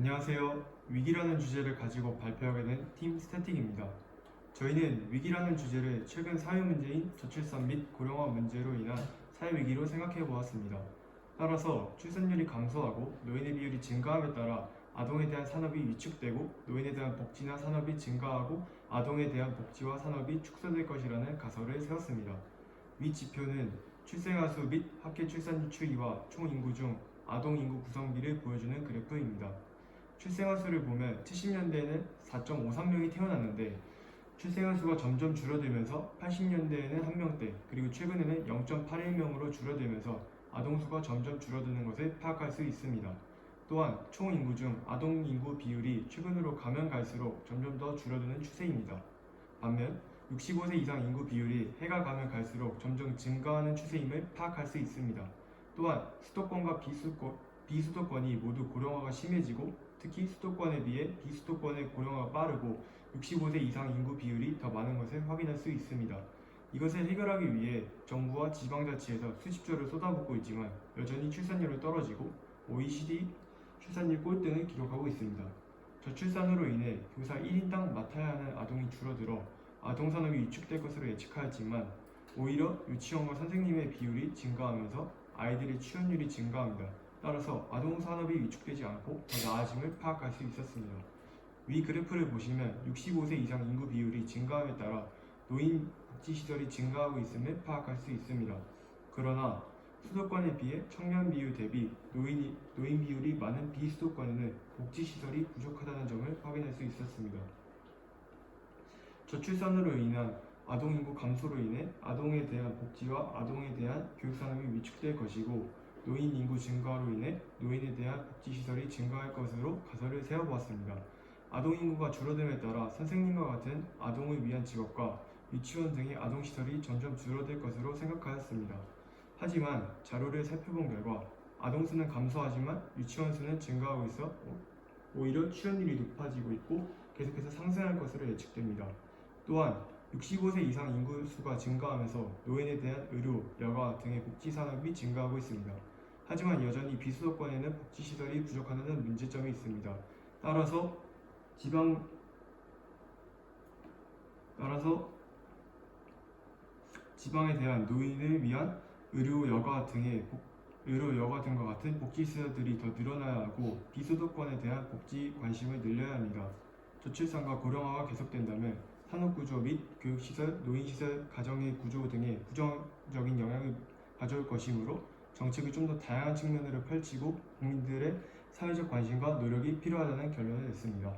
안녕하세요. 위기라는 주제를 가지고 발표하게 된 팀 스태틱입니다. 저희는 위기라는 주제를 최근 사회 문제인 저출산 및 고령화 문제로 인한 사회 위기로 생각해 보았습니다. 따라서 출산율이 감소하고 노인의 비율이 증가함에 따라 아동에 대한 산업이 위축되고 노인에 대한 복지나 산업이 증가하고 아동에 대한 복지와 산업이 축소될 것이라는 가설을 세웠습니다. 위 지표는 출생아 수 및 합계 출산율 추이와 총 인구 중 아동 인구 구성비를 보여주는 그래프입니다. 출생아 수를 보면 70년대에는 4.53명이 태어났는데 출생아 수가 점점 줄어들면서 80년대에는 1명대 그리고 최근에는 0.81명으로 줄어들면서 아동 수가 점점 줄어드는 것을 파악할 수 있습니다. 또한 총 인구 중 아동 인구 비율이 최근으로 가면 갈수록 점점 더 줄어드는 추세입니다. 반면 65세 이상 인구 비율이 해가 가면 갈수록 점점 증가하는 추세임을 파악할 수 있습니다. 또한 수도권과 비수도권이 모두 고령화가 심해지고 특히 수도권에 비해 비수도권의 고령화가 빠르고 65세 이상 인구 비율이 더 많은 것을 확인할 수 있습니다. 이것을 해결하기 위해 정부와 지방자치에서 수십조를 쏟아붓고 있지만 여전히 출산율은 떨어지고 OECD 출산율 꼴등을 기록하고 있습니다. 저출산으로 인해 교사 1인당 맡아야 하는 아동이 줄어들어 아동산업이 위축될 것으로 예측하였지만 오히려 유치원과 선생님의 비율이 증가하면서 아이들의 출연율이 증가합니다. 따라서 아동산업이 위축되지 않고 더 나아짐을 파악할 수 있었습니다. 위 그래프를 보시면 65세 이상 인구 비율이 증가함에 따라 노인 복지시설이 증가하고 있음을 파악할 수 있습니다. 그러나 수도권에 비해 청년 비율 대비 노인 비율이 많은 비수도권에는 복지시설이 부족하다는 점을 확인할 수 있었습니다. 저출산으로 인한 아동 인구 감소로 인해 아동에 대한 복지와 아동에 대한 교육 산업이 위축될 것이고 노인 인구 증가로 인해 노인에 대한 복지시설이 증가할 것으로 가설을 세워보았습니다. 아동 인구가 줄어듦에 따라 선생님과 같은 아동을 위한 직업과 유치원 등의 아동시설이 점점 줄어들 것으로 생각하였습니다. 하지만 자료를 살펴본 결과 아동 수는 감소하지만 유치원 수는 증가하고 있어 오히려 출연율이 높아지고 있고 계속해서 상승할 것으로 예측됩니다. 또한 65세 이상 인구 수가 증가하면서 노인에 대한 의료, 여가 등의 복지 산업이 증가하고 있습니다. 하지만 여전히 비수도권에는 복지시설이 부족하다는 문제점이 있습니다. 따라서 지방에 대한 노인을 위한 의료, 여가 등과 같은 복지시설들이 더 늘어나야 하고 비수도권에 대한 복지 관심을 늘려야 합니다. 저출산과 고령화가 계속된다면 산업구조 및 교육시설, 노인시설, 가정의 구조 등에 부정적인 영향을 가져올 것이므로 정책을 좀 더 다양한 측면으로 펼치고 국민들의 사회적 관심과 노력이 필요하다는 결론을 냈습니다.